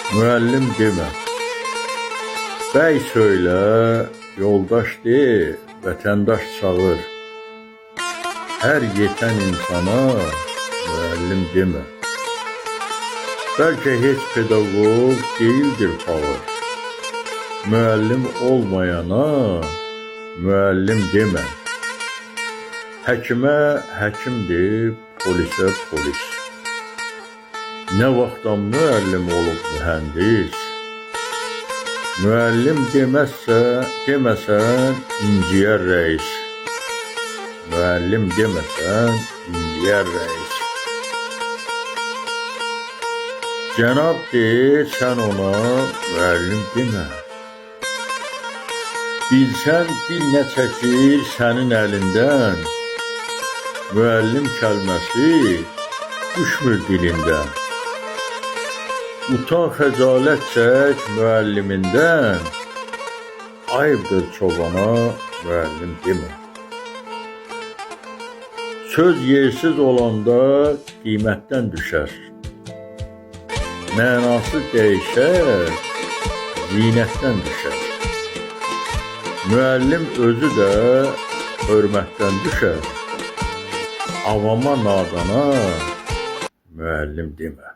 Müəllim demə. Bəy söylə, yoldaş de, vətəndaş çağır. Hər yetən insana müəllim demə. Bəlkə heç pedaqoq deyildir fağır. Müəllim olmayana müəllim demə. Həkimə həkimdir, polisə polis. Nə vaxtdan müəllim olub mühəndis? Müəllim deməsən inciyər rəis. Müəllim deməsən inciyər rəis. Cənab de, sən ona müəllim demə. Bilsən dil nə çəkir sənin əlindən, müəllim kəlməsi düşmür dilindən. Utan xəcalət çək müəllimindən, ayıbdır çobana müəllim demə. Söz yersiz olanda qiymətdən düşər. Mənası dəyişər, zinətdən düşər. Müəllim özü də hörmətdən düşər. Avama nadana müəllim demə.